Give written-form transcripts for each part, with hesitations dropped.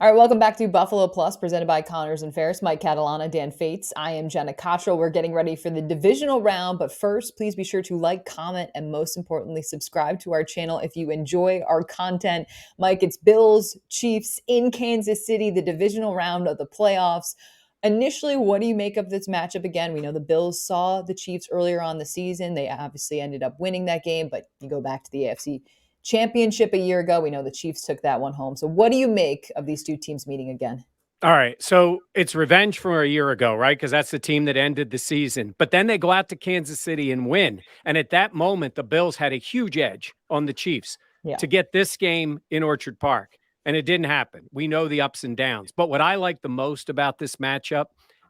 All right, welcome back to Buffalo Plus, presented by Connors and Ferris. Mike Catalana, Dan Fates. I am Jenna Cottrell. We're getting ready for the divisional round, but first, please be sure to like, comment, and most importantly, subscribe to our channel if you enjoy our content. Mike, it's Bills, Chiefs in Kansas City, the divisional round of the playoffs. Initially, what do you make of this matchup again? We know the Bills saw the Chiefs earlier on the season. They obviously ended up winning that game, but you go back to the AFC Championship a year ago. We know the Chiefs took that one home. So what do you make of these two teams meeting again? All right. So it's revenge from a year ago, right? Because that's the team that ended the season. But then they go out to Kansas City and win. And at that moment, the Bills had a huge edge on the Chiefs to get this game in Orchard Park. And it didn't happen. We know the ups and downs. But what I like the most about this matchup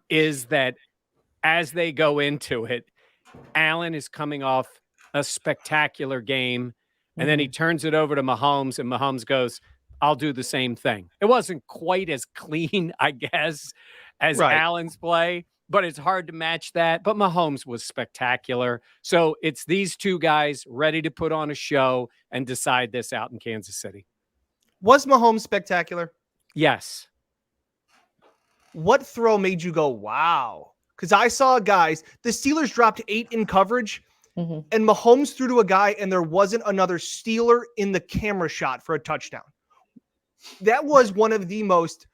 is that as they go into it, Allen is coming off a spectacular game. And then he turns it over to Mahomes, and Mahomes goes, I'll do the same thing. It wasn't quite as clean, I guess, as Allen's play, but it's hard to match that. But Mahomes was spectacular. So it's these two guys ready to put on a show and decide this out in Kansas City. Was Mahomes spectacular? Yes. What throw made you go, wow? Because I saw guys, the Steelers dropped 8 in coverage, and Mahomes threw to a guy, and there wasn't another Steeler in the camera shot for a touchdown. That was one of the most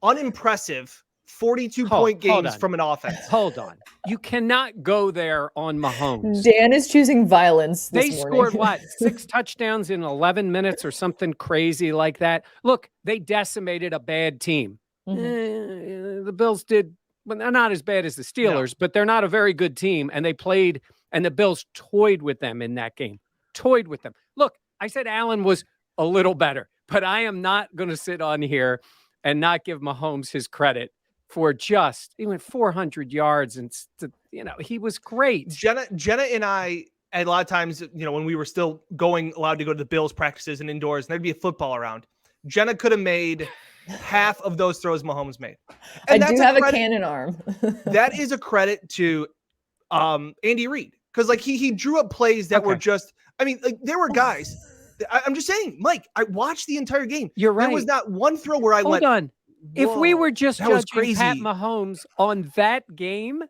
unimpressive 42-point games from an offense. Hold on. You cannot go there on Mahomes. Dan is choosing violence this They morning. scored, what, 6 touchdowns in 11 minutes or something crazy like that? Look, they decimated a bad team. The Bills did, but they're not as bad as the Steelers, but they're not a very good team, and they played, and the Bills toyed with them in that game. Toyed with them. Look, I said Allen was a little better, but I am not going to sit on here and not give Mahomes his credit for just, he went 400 yards and, he was great. Jenna and I, a lot of times, when we were still allowed to go to the Bills practices and indoors, and there'd be a football around, Jenna could have made half of those throws Mahomes made. And I do have a cannon arm. That is a credit to Andy Reid. Because he drew up plays that were just, there were guys. I'm just saying, Mike, I watched the entire game. You're right. There was not one throw where I went, hold on. If we were just judging crazy. Pat Mahomes on that game,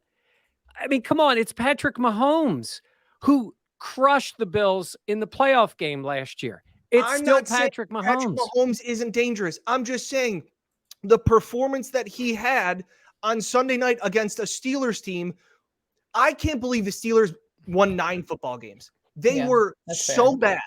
come on, it's Patrick Mahomes who crushed the Bills in the playoff game last year. It's still Patrick Mahomes. Patrick Mahomes isn't dangerous. I'm just saying the performance that he had on Sunday night against a Steelers team, I can't believe the Steelers won 9 football games. They were so bad.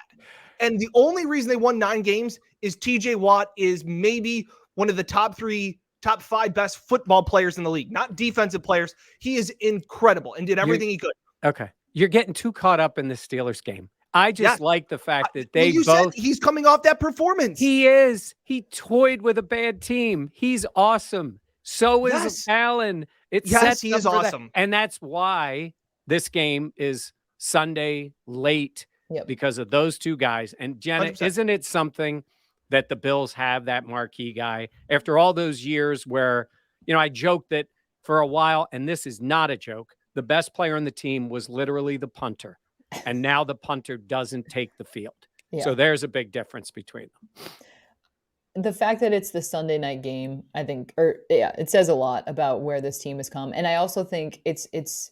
And the only reason they won 9 games is TJ Watt is maybe one of the top 5 best football players in the league, not defensive players. He is incredible and did everything he could. Okay. You're getting too caught up in the Steelers game. I just like the fact that they said he's coming off that performance. He is. He toyed with a bad team. He's awesome. So is Allen. He is awesome. And that's why this game is Sunday late because of those two guys. And Jenna, 100%. Isn't it something that the Bills have that marquee guy after all those years where, I joked that for a while, and this is not a joke, the best player on the team was literally the punter. And now the punter doesn't take the field. So there's a big difference between them. The fact that it's the Sunday night game, I think, it says a lot about where this team has come. And I also think it's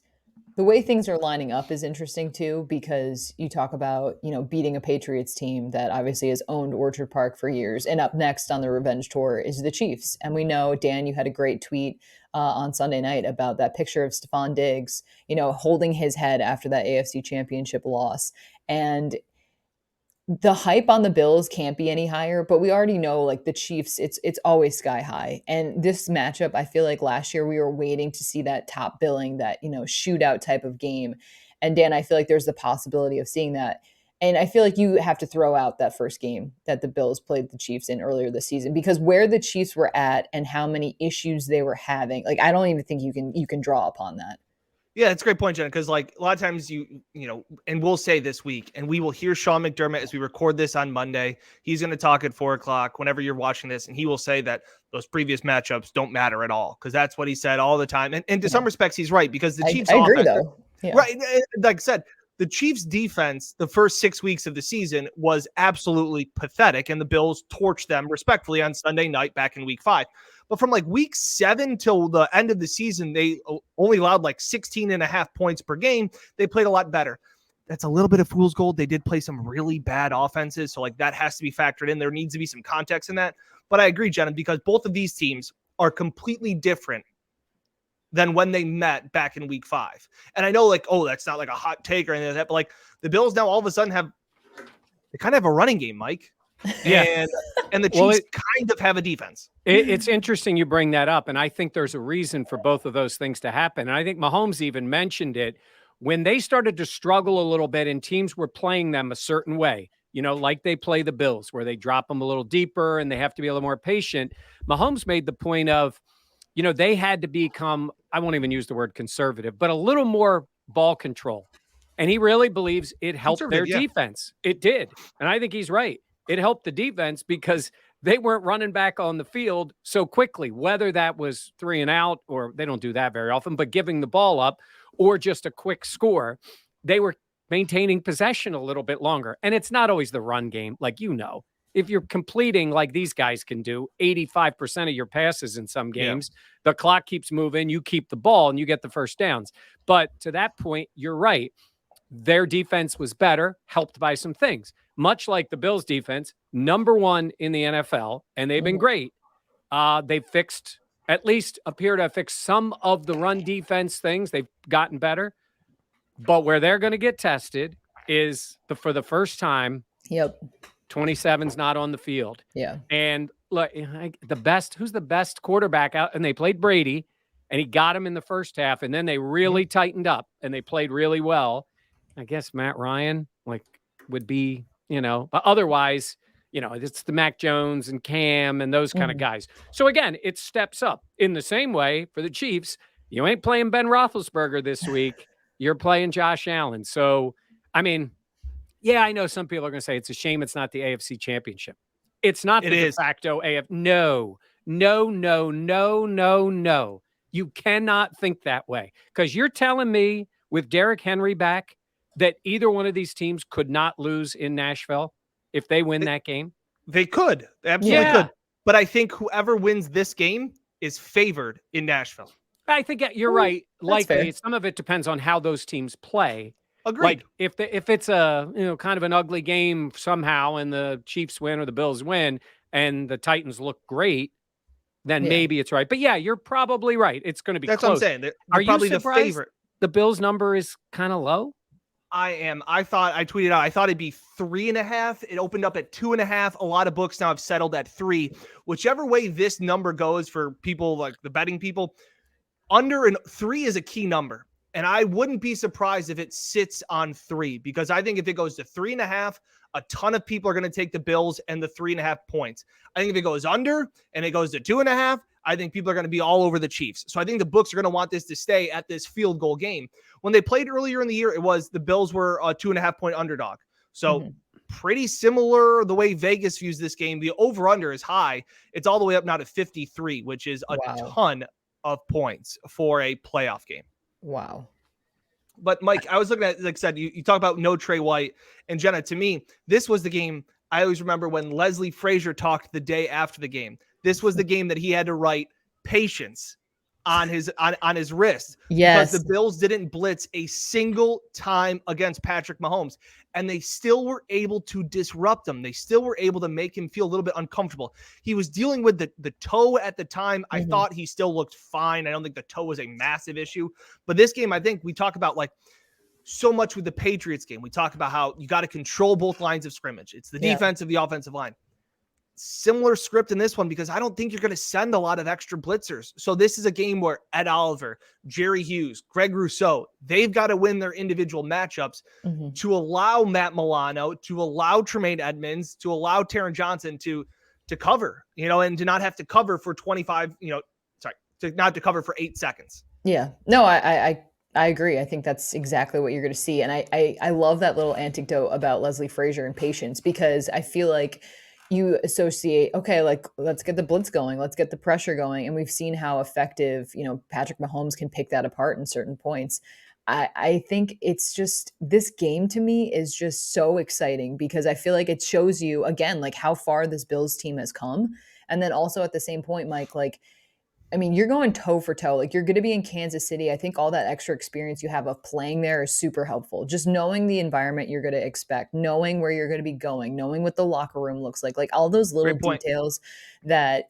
the way things are lining up is interesting too, because you talk about, beating a Patriots team that obviously has owned Orchard Park for years. And up next on the revenge tour is the Chiefs. And we know, Dan, you had a great tweet on Sunday night about that picture of Stephon Diggs, holding his head after that AFC Championship loss. And the hype on the Bills can't be any higher, but we already know the Chiefs, it's always sky high. And this matchup, I feel like last year we were waiting to see that top billing, that, shootout type of game. And Dan, I feel like there's the possibility of seeing that. And I feel like you have to throw out that first game that the Bills played the Chiefs in earlier this season, because where the Chiefs were at and how many issues they were having, I don't even think you can draw upon that. Yeah, it's a great point, Jenna, because a lot of times and we'll say this week, and we will hear Sean McDermott as we record this on Monday. He's going to talk at 4:00 whenever you're watching this, and he will say that those previous matchups don't matter at all, because that's what he said all the time. And to some respects, he's right, because the Chiefs I agree, offense, though. right? Like I said, the Chiefs defense, the first 6 weeks of the season was absolutely pathetic, and the Bills torched them respectfully on Sunday night back in week 5. But from like week 7 till the end of the season, they only allowed like 16.5 points per game. They played a lot better. That's a little bit of fool's gold. They did play some really bad offenses, so like that has to be factored in. There needs to be some context in that. But I agree, Jenna, because both of these teams are completely different than when they met back in week 5. And I know like, oh, that's not like a hot take or anything like that, but like the Bills now all of a sudden they kind of have a running game, Mike. Yeah. And the Chiefs kind of have a defense. It's interesting you bring that up. And I think there's a reason for both of those things to happen. And I think Mahomes even mentioned it when they started to struggle a little bit and teams were playing them a certain way, like they play the Bills, where they drop them a little deeper and they have to be a little more patient. Mahomes made the point of, they had to become, I won't even use the word conservative, but a little more ball control. And he really believes it helped their defense. It did. And I think he's right. It helped the defense because they weren't running back on the field so quickly, whether that was 3 and out, or they don't do that very often, but giving the ball up or just a quick score. They were maintaining possession a little bit longer. And it's not always the run game. Like, if you're completing like these guys can do 85% of your passes in some games, the clock keeps moving, you keep the ball and you get the first downs. But to that point, you're right. Their defense was better, helped by some things, much like the Bills defense, number 1 in the NFL, and they've been great. They fixed, at least appear to have fixed some of the run defense things. They've gotten better. But where they're going to get tested is for the first time. 27's not on the field. Yeah. And look, who's the best quarterback out? And they played Brady, and he got him in the first half, and then they really tightened up and they played really well. I guess Matt Ryan would be, but otherwise, it's the Mac Jones and Cam and those kind of guys. So again, it steps up in the same way for the Chiefs. You ain't playing Ben Roethlisberger this week. You're playing Josh Allen. So, I mean, yeah, I know some people are going to say it's a shame it's not the AFC Championship. It's not the de facto AFC. No. You cannot think that way, because you're telling me with Derrick Henry back that either one of these teams could not lose in Nashville if they win that game? They could. They absolutely could. But I think whoever wins this game is favored in Nashville. I think you're right. Likely, some of it depends on how those teams play. Agreed. Like if it's a kind of an ugly game somehow and the Chiefs win or the Bills win and the Titans look great, then maybe it's right. But yeah, you're probably right. It's going to be close. What I'm saying. They're Are probably you surprised the favorite? The Bills number is kind of low? I am. I tweeted out, I thought it'd be 3.5. It opened up at 2.5. A lot of books now have settled at 3. Whichever way this number goes for people like the betting people, under 3 is a key number. And I wouldn't be surprised if it sits on 3, because I think if it goes to 3.5, a ton of people are going to take the Bills and the 3.5 points. I think if it goes under and it goes to 2.5, I think people are going to be all over the Chiefs. So I think the books are going to want this to stay at this field goal game. When they played earlier in the year, the Bills were a 2.5 point underdog. So pretty similar the way Vegas views this game. The over under is high. It's all the way up now to 53, which is a ton of points for a playoff game. Wow. But Mike, I was looking at, like I said, you talk about no Trey White, and Jenna, to me, this was the game. I always remember when Leslie Frazier talked the day after the game. This was the game that he had to write patience on his wrist. Yes. Because the Bills didn't blitz a single time against Patrick Mahomes, and they still were able to disrupt him. They still were able to make him feel a little bit uncomfortable. He was dealing with the toe at the time. I thought he still looked fine. I don't think the toe was a massive issue. But this game, I think we talk about like so much with the Patriots game. We talk about how you got to control both lines of scrimmage. It's the defensive, the offensive line. Similar script in this one, because I don't think you're going to send a lot of extra blitzers. So this is a game where Ed Oliver, Jerry Hughes, Greg Rousseau, they've got to win their individual matchups to allow Matt Milano, to allow Tremaine Edmonds, to allow Taron Johnson to cover, and to not have to cover for 25, to not to cover for 8 seconds. Yeah, no, I agree. I think that's exactly what you're going to see. And I love that little anecdote about Leslie Frazier and patience, because I feel like you associate, okay, like let's get the blitz going, let's get the pressure going. And we've seen how effective, Patrick Mahomes can pick that apart in certain points. I think it's just this game to me is just so exciting because I feel like it shows you again like how far this Bills team has come. And then also at the same point, Mike, like I mean, you're going toe for toe. Like you're going to be in Kansas City. I think all that extra experience you have of playing there is super helpful. Just knowing the environment you're going to expect, knowing where you're going to be going, knowing what the locker room looks like all those little Great point. details that,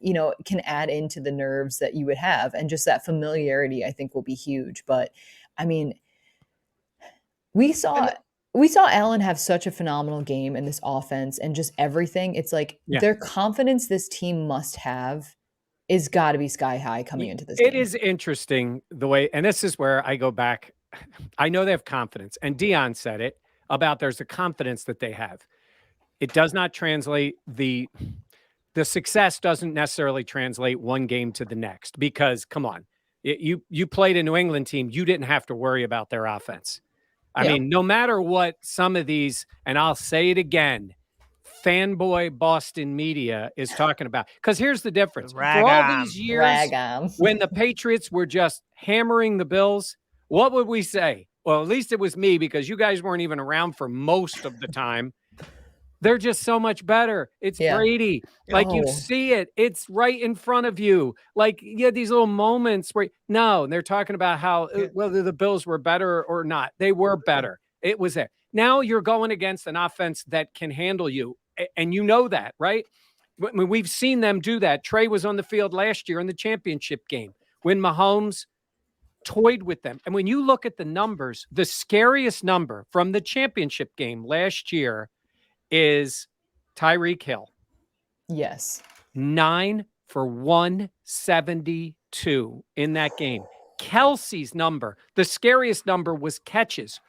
can add into the nerves that you would have. And just that familiarity, I think will be huge. But I mean, we saw And we saw Allen have such a phenomenal game in this offense and just everything. It's like Yeah. their confidence this team must have is got to be sky high coming into this It game. is interesting the way, and this is where I go back. I know they have confidence, and Dion said it about there's a confidence that they have. It does not translate the success doesn't necessarily translate one game to the next because come on, you played a New England team, you didn't have to worry about their offense. I mean, no matter what some of these, and I'll say it again, fanboy Boston media is talking about. Because here's the difference. For all these years, when the Patriots were just hammering the Bills, what would we say? Well, at least it was me because you guys weren't even around for most of the time. They're just so much better. It's Brady. Like you see it. It's right in front of you. Like you had these little moments where no, they're talking about how whether the Bills were better or not. They were better. It was there. Now you're going against an offense that can handle you. And you know that, right? When we've seen them do that. Trey was on the field last year in the championship game when Mahomes toyed with them. And when you look at the numbers, the scariest number from the championship game last year is Tyreek Hill. Yes. 9 for 172 in that game. Kelsey's number, the scariest number was catches,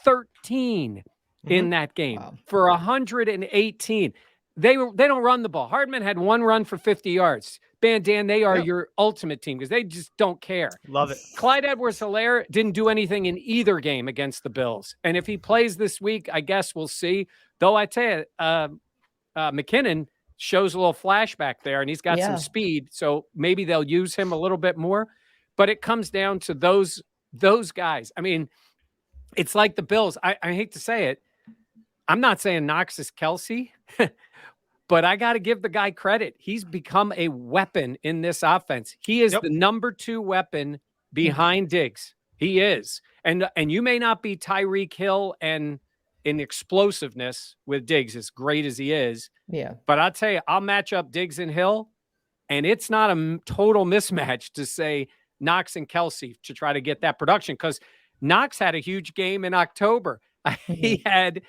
13 in that game for 118. They don't run the ball. Hardman had one run for 50 yards. Dan, they are your ultimate team because they just don't care. Love it. Clyde Edwards-Helaire didn't do anything in either game against the Bills. And if he plays this week, I guess we'll see. Though I tell you, McKinnon shows a little flashback there, and he's got some speed. So maybe they'll use him a little bit more. But it comes down to those guys. I mean, it's like the Bills. I hate to say it. I'm not saying Knox is Kelsey, but I got to give the guy credit. He's become a weapon in this offense. He is the number 2 weapon behind Diggs. He is. And you may not be Tyreek Hill and in explosiveness with Diggs, as great as he is. Yeah. But I'll tell you, I'll match up Diggs and Hill, and it's not a total mismatch to say Knox and Kelsey to try to get that production because Knox had a huge game in October. He had,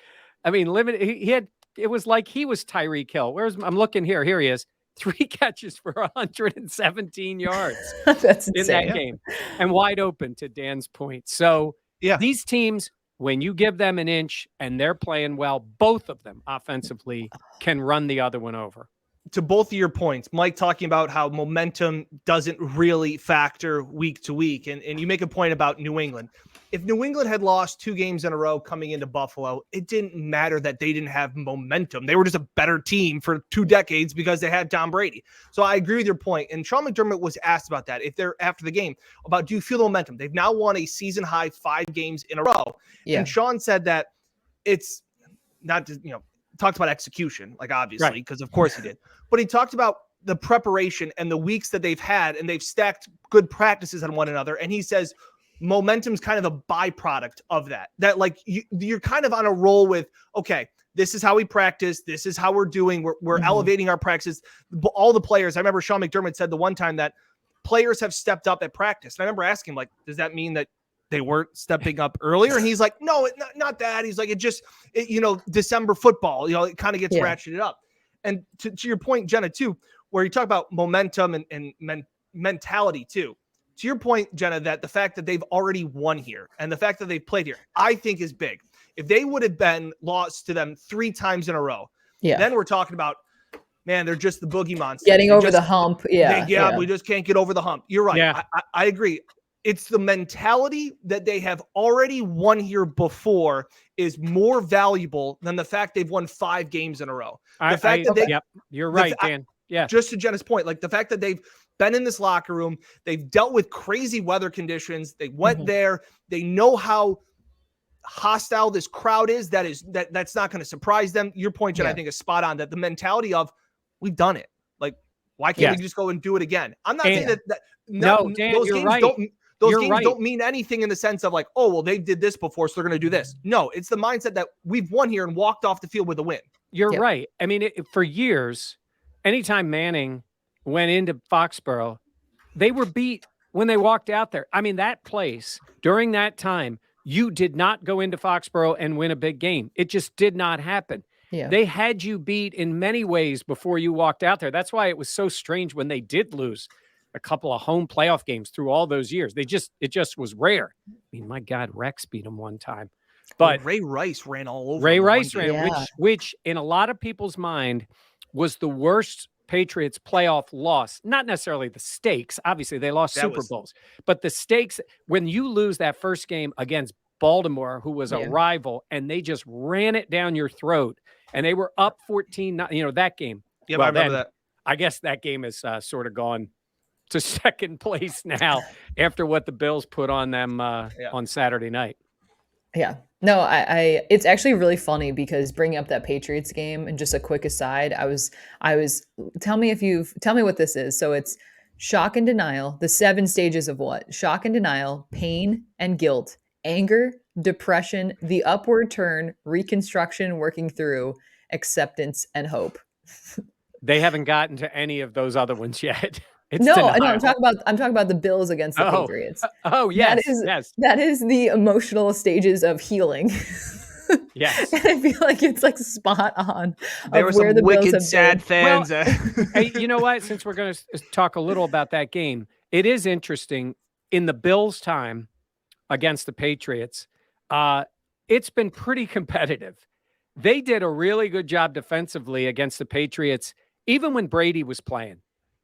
limited. He had. It was like he was Tyreek Hill. I'm looking here. Here he is. 3 catches for 117 yards That's in insane. that game, and wide open. To Dan's point, so these teams, when you give them an inch and they're playing well, both of them offensively can run the other one over. To both of your points, Mike talking about how momentum doesn't really factor week to week. And you make a point about New England. If New England had lost 2 games in a row coming into Buffalo, it didn't matter that they didn't have momentum. They were just a better team for 2 decades because they had Tom Brady. So I agree with your point. And Sean McDermott was asked about that after the game about, do you feel the momentum? They've now won a season high 5 games in a row. And Sean said that it's not just, talked about execution, like obviously, because of course he did. But he talked about the preparation and the weeks that they've had, and they've stacked good practices on one another. And he says momentum's kind of a byproduct of that. That like you're kind of on a roll with, okay, this is how we practice. This is how we're doing. We're elevating our practices. All the players. I remember Sean McDermott said the one time that players have stepped up at practice. And I remember asking him, like, does that mean that they weren't stepping up earlier? And he's like, no, not that. He's like, December football, it kind of gets ratcheted up. And to your point, Jenna, too, where you talk about momentum and mentality, too. To your point, Jenna, that the fact that they've already won here and the fact that they've played here, I think is big. If they would have been lost to them 3 times in a row, then we're talking about, man, they're just the boogie monster. Getting over the hump. Yeah. We just can't get over the hump. You're right. Yeah. I agree. It's the mentality that they have already won here before is more valuable than the fact they've won 5 games in a row. You're right, Dan. Yeah. Just to Jenna's point, like the fact that they've been in this locker room, they've dealt with crazy weather conditions. They went there. They know how hostile this crowd is. That's not going to surprise them. Your point, Jen, I think is spot on, that the mentality of we've done it. Like, why can't we just go and do it again? I'm not saying that Dan, those games right. don't mean anything in the sense of like, oh, well, they did this before, so they're going to do this. No, it's the mindset that we've won here and walked off the field with a win. You're right. I mean, for years, anytime Manning went into Foxborough, they were beat when they walked out there. I mean, that place during that time, you did not go into Foxborough and win a big game. It just did not happen. Yeah. They had you beat in many ways before you walked out there. That's why it was so strange when they did lose a couple of home playoff games through all those years. It just was rare. I mean, my God, Rex beat them one time. But Ray Rice ran all over. Ray Rice ran, which in a lot of people's mind was the worst Patriots playoff loss. Not necessarily the stakes. Obviously, they lost Super Bowls. But the stakes, when you lose that first game against Baltimore, who was a rival, and they just ran it down your throat, and they were up 14, that game. Yeah, well, I remember that. I guess that game is sort of gone to second place now after what the Bills put on them on Saturday night. Yeah. No, I it's actually really funny because bringing up that Patriots game, and just a quick aside, I was tell me what this is. So it's shock and denial, the 7 stages of what? Shock and denial, pain and guilt, anger, depression, the upward turn, reconstruction, working through, acceptance, and hope. They haven't gotten to any of those other ones yet. No, I'm talking about the Bills against the Patriots. Oh, yes, that is the emotional stages of healing. Yes, and I feel like it's like spot on. There were some wicked sad fans. Well, hey, you know what? Since we're going to talk a little about that game, it is interesting. In the Bills' time against the Patriots, it's been pretty competitive. They did a really good job defensively against the Patriots, even when Brady was playing.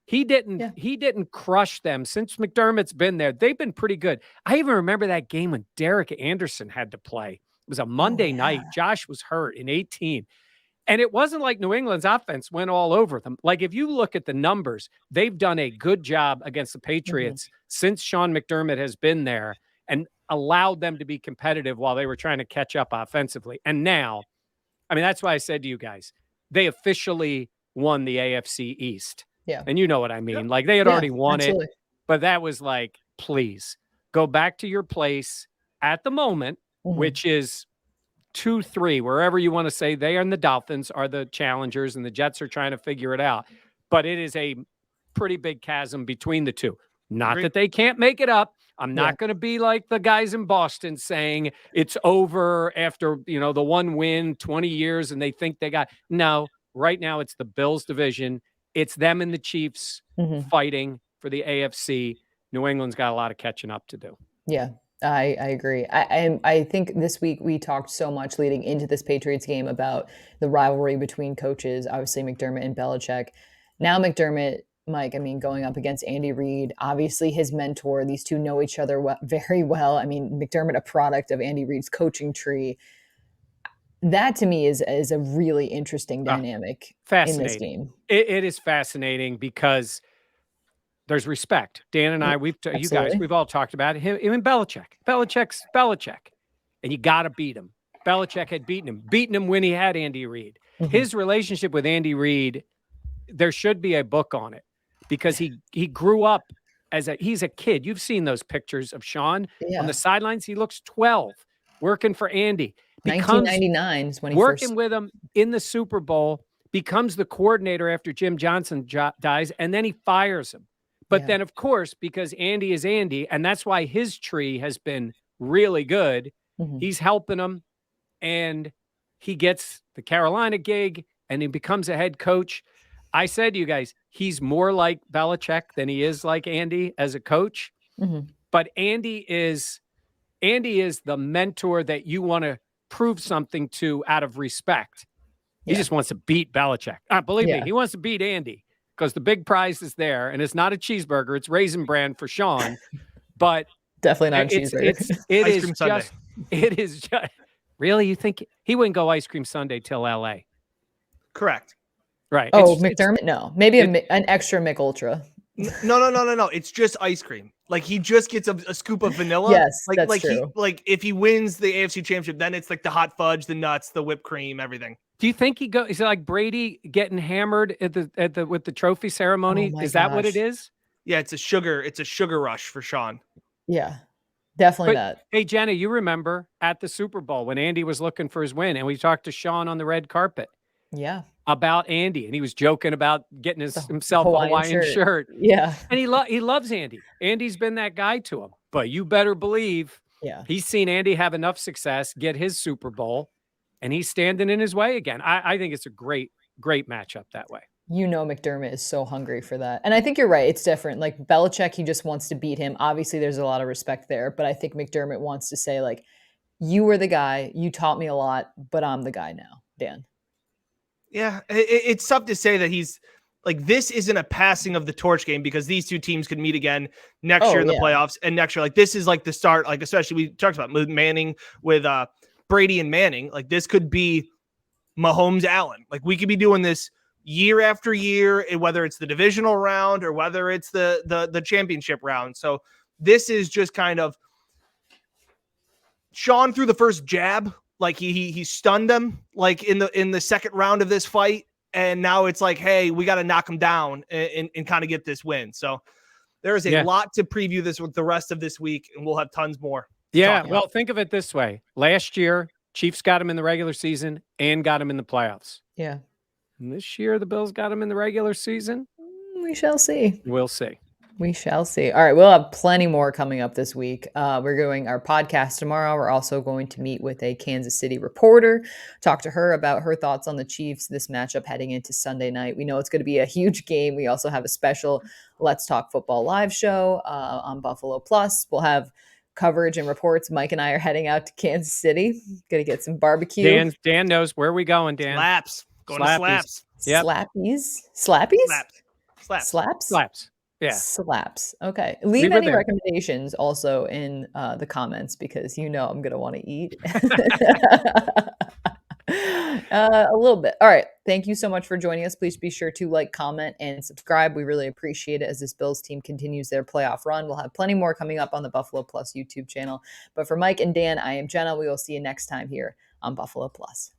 He didn't crush them. Since McDermott's been there, they've been pretty good. I even remember that game when Derek Anderson had to play. It was a Monday night. Josh was hurt in 18. And it wasn't like New England's offense went all over them. Like, if you look at the numbers, they've done a good job against the Patriots since Sean McDermott has been there and allowed them to be competitive while they were trying to catch up offensively. And now, I mean, that's why I said to you guys, they officially won the AFC East. Yeah. And you know what I mean? Like, they had already won it, but that was like, please go back to your place at the moment, which is 2-3, wherever you want to say. They and the Dolphins are the challengers, and the Jets are trying to figure it out. But it is a pretty big chasm between the two. Not that they can't make it up. I'm not going to be like the guys in Boston saying it's over after, the one win, 20 years, and they think they got. No, right now it's the Bills division. It's them and the Chiefs fighting for the AFC. New England's got a lot of catching up to do. Yeah, I agree. I think this week we talked so much leading into this Patriots game about the rivalry between coaches, obviously McDermott and Belichick. Now McDermott, Mike, I mean, going up against Andy Reid, obviously his mentor. These two know each other very well. I mean, McDermott, a product of Andy Reid's coaching tree. That to me is a really interesting dynamic in this game. It is fascinating because there's respect. Dan and I, we've all talked about him. Even Belichick. Belichick's Belichick, and you got to beat him. Belichick had beaten him when he had Andy Reid. His relationship with Andy Reid, there should be a book on it because he grew up he's a kid. You've seen those pictures of Sean on the sidelines. He looks 12, working for Andy. 1999 is when he working with him in the Super Bowl, becomes the coordinator after Jim Johnson dies, and then he fires him. But then, of course, because Andy is Andy, and that's why his tree has been really good, he's helping him, and he gets the Carolina gig, and he becomes a head coach. I said to you guys, he's more like Belichick than he is like Andy as a coach. But Andy is the mentor that you want to prove something to out of respect. He just wants to beat Belichick. Believe me, he wants to beat Andy because the big prize is there, and it's not a cheeseburger; it's Raisin Bran for Sean. But definitely not a cheeseburger. It is just really. You think he wouldn't go ice cream sundae till L.A.? Correct. Right. Oh, McDermott? No. Maybe it- an extra Mick Ultra. No. It's just ice cream. Like he just gets a scoop of vanilla. Yes, that's true. If he wins the AFC Championship, then it's like the hot fudge, the nuts, the whipped cream, everything. Do you think is it like Brady getting hammered with the trophy Oh ceremony? my Is that what it gosh. is? Yeah, it's a sugar rush for Sean. Yeah. Definitely But that. hey, Jenna, you remember at the Super Bowl when Andy was looking for his win, and we talked to Sean on the red carpet Yeah. about Andy, and he was joking about getting himself a Hawaiian shirt. Yeah. And he loves Andy. Andy's been that guy to him. But you better believe he's seen Andy have enough success, get his Super Bowl, and he's standing in his way again. I think it's a great matchup that way. You know McDermott is so hungry for that. And I think you're right. It's different. Like Belichick, he just wants to beat him. Obviously, there's a lot of respect there. But I think McDermott wants to say, like, you were the guy. You taught me a lot, but I'm the guy now, Dan. Yeah, it's tough to say that he's like, this isn't a passing of the torch game because these two teams could meet again next year in the playoffs. And next year, like, this is like the start, like, especially we talked about Manning with Brady and Manning. Like, this could be Mahomes Allen. Like, we could be doing this year after year, whether it's the divisional round or whether it's the championship round. So this is just kind of Sean threw the first jab. Like he stunned him like in the second round of this fight. And now it's like, hey, we got to knock him down and kind of get this win. So there is a lot to preview this with the rest of this week, and we'll have tons more. Yeah, well, think of it this way. Last year, Chiefs got him in the regular season and got him in the playoffs. Yeah. And this year, the Bills got him in the regular season. We shall see. We'll see. We shall see. All right, we'll have plenty more coming up this week. We're doing our podcast tomorrow. We're also going to meet with a Kansas City reporter, talk to her about her thoughts on the Chiefs, this matchup heading into Sunday night. We know it's going to be a huge game. We also have a special Let's Talk Football live show on Buffalo Plus. We'll have coverage and reports. Mike and I are heading out to Kansas City. Going to get some barbecue. Dan knows where we going, Dan. Slaps. Going to slaps. Yep. Slappies? Slaps. Yeah. Slaps. Okay. Leave any recommendations also in the comments because you know I'm going to want to eat. A little bit. All right. Thank you so much for joining us. Please be sure to like, comment, and subscribe. We really appreciate it as this Bills team continues their playoff run. We'll have plenty more coming up on the Buffalo Plus YouTube channel. But for Mike and Dan, I am Jenna. We will see you next time here on Buffalo Plus.